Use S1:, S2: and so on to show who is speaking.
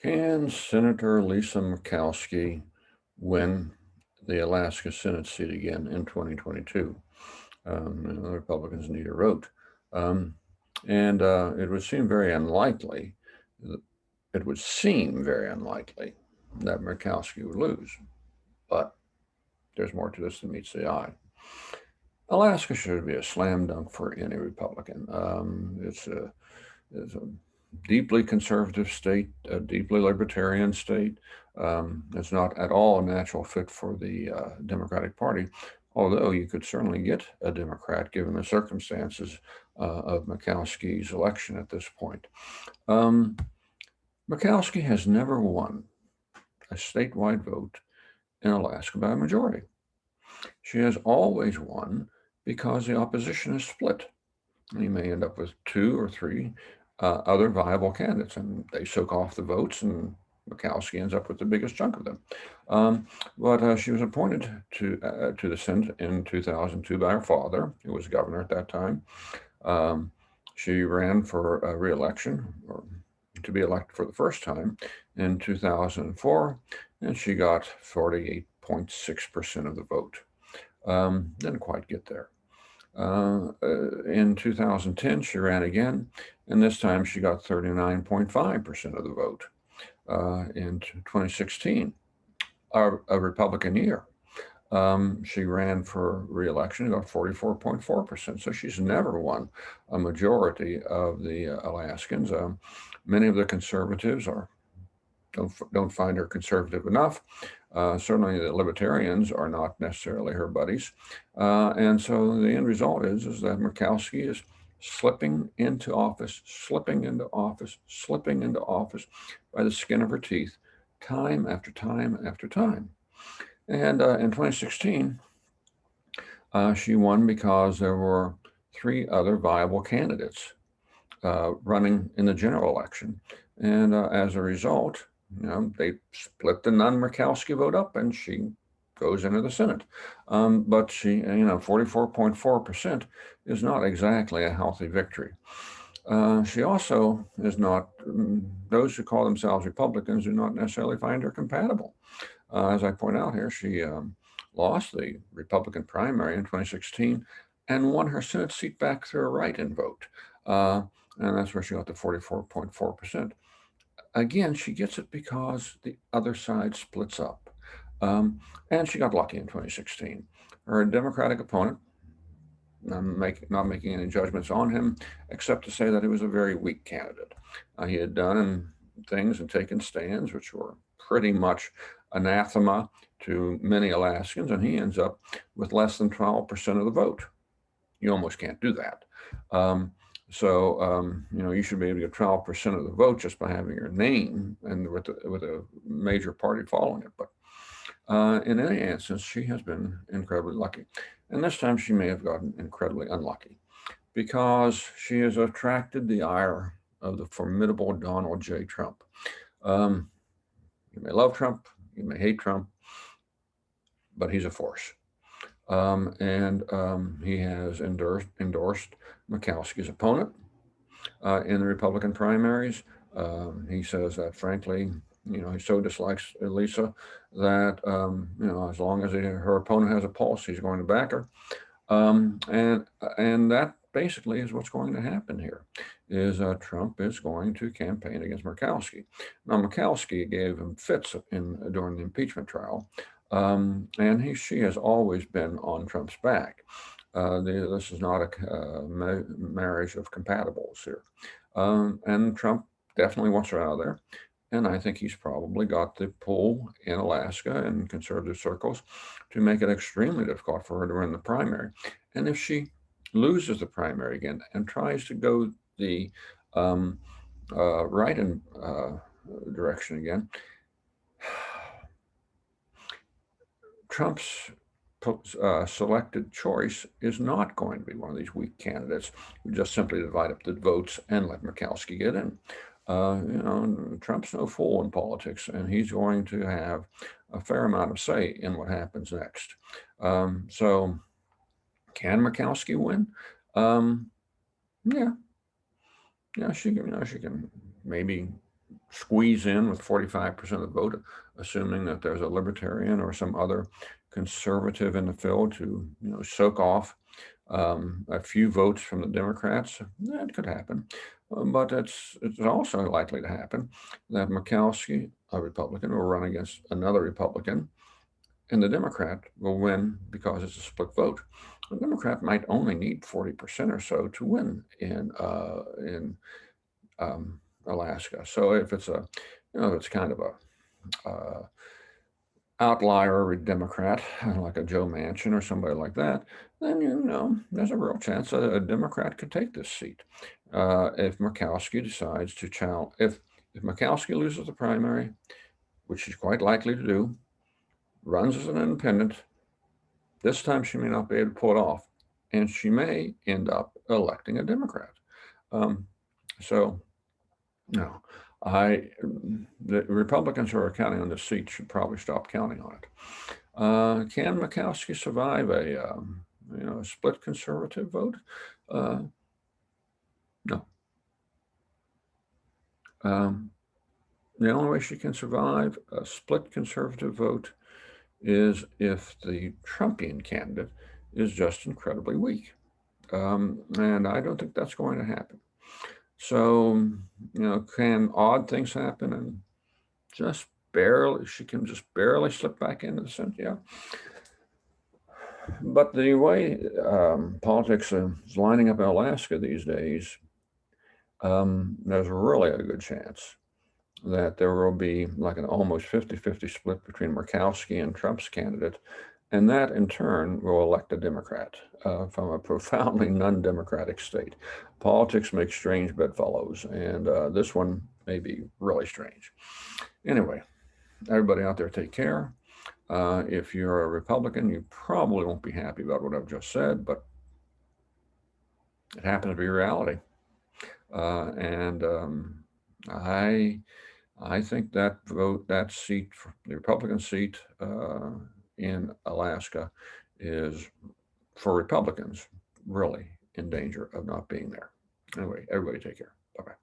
S1: Can Senator Lisa Murkowski win the Alaska Senate seat again in 2022? The Republicans need a vote. Um, and it would seem very unlikely, it would seem very unlikely that Murkowski would lose. But there's more to this than meets the eye. Alaska should be a slam dunk for any Republican. It's a deeply conservative state, a deeply libertarian state. It's not at all a natural fit for the Democratic Party, although you could certainly get a Democrat given the circumstances of Murkowski's election at this point. Um, Murkowski has never won a statewide vote in Alaska by a majority. She has always won because the opposition is split. You may end up with two or three other viable candidates, and they soak off the votes, and Murkowski ends up with the biggest chunk of them. But she was appointed to the Senate in 2002 by her father, who was governor at that time. Um, she ran for reelection, or to be elected for the first time in 2004, and she got 48.6% of the vote. Didn't quite get there. In 2010, she ran again, and this time she got 39.5% of the vote. In 2016, a Republican year, she ran for reelection and got 44.4%. So she's never won a majority of the Alaskans. Many of the conservatives don't find her conservative enough. Certainly, the libertarians are not necessarily her buddies, and so the end result is that Murkowski is slipping into office, slipping into office, slipping into office by the skin of her teeth, time after time after time. And in 2016, she won because there were three other viable candidates running in the general election, and as a result, they split the non-Murkowski vote up, and she goes into the Senate. But she, 44.4% is not exactly a healthy victory. She also is not, those who call themselves Republicans do not necessarily find her compatible. As I point out here, she lost the Republican primary in 2016 and won her Senate seat back through a write-in vote. And that's where she got the 44.4%. Again, she gets it because the other side splits up. And she got lucky in 2016. Her Democratic opponent, not making any judgments on him, except to say that he was a very weak candidate. He had done things and taken stands which were pretty much anathema to many Alaskans, and he ends up with less than 12% of the vote. You almost can't do that. You should be able to get 12% of the vote just by having your name and with a major party following it. But in any instance, she has been incredibly lucky. And this time she may have gotten incredibly unlucky because she has attracted the ire of the formidable Donald J. Trump. You may love Trump, you may hate Trump, but he's a force. He has endorsed Murkowski's opponent in the Republican primaries. He says that, frankly, he so dislikes Lisa that, as long as her opponent has a pulse, he's going to back her. And that basically is what's going to happen here, is Trump is going to campaign against Murkowski. Now, Murkowski gave him fits during the impeachment trial, and she has always been on Trump's back. This is not a marriage of compatibles here. And Trump definitely wants her out of there. And I think he's probably got the pull in Alaska and conservative circles to make it extremely difficult for her to win the primary. And if she loses the primary again and tries to go the right-in direction again, Trump's selected choice is not going to be one of these weak candidates who just simply divide up the votes and let Murkowski get in. Trump's no fool in politics, and he's going to have a fair amount of say in what happens next. So, can Murkowski win? Yeah, she can maybe squeeze in with 45% of the vote, assuming that there's a libertarian or some other conservative in the field to soak off a few votes from the Democrats. That could happen, but it's also likely to happen that Murkowski, a Republican, will run against another Republican, and the Democrat will win because it's a split vote. The Democrat might only need 40% or so to win in Alaska. So if it's it's kind of a outlier Democrat, like a Joe Manchin or somebody like that, then there's a real chance a Democrat could take this seat. If Murkowski decides to challenge, if Murkowski loses the primary, which she's quite likely to do, runs as an independent, this time she may not be able to pull it off, and she may end up electing a Democrat. So, no, the Republicans who are counting on this seat should probably stop counting on it. Can Murkowski survive a split conservative vote? No. The only way she can survive a split conservative vote is if the Trumpian candidate is just incredibly weak. And I don't think that's going to happen. So, can odd things happen and she can just barely slip back into the Senate? Yeah. But the way politics is lining up in Alaska these days, there's really a good chance that there will be like an almost 50-50 split between Murkowski and Trump's candidate, and that in turn will elect a Democrat from a profoundly non-democratic state. Politics makes strange bedfellows, and this one may be really strange. Anyway, everybody out there, take care. If you're a Republican, you probably won't be happy about what I've just said, but it happens to be reality. And I think that seat, the Republican seat in Alaska, is for Republicans really in danger of not being there. Anyway, everybody take care. Bye-bye.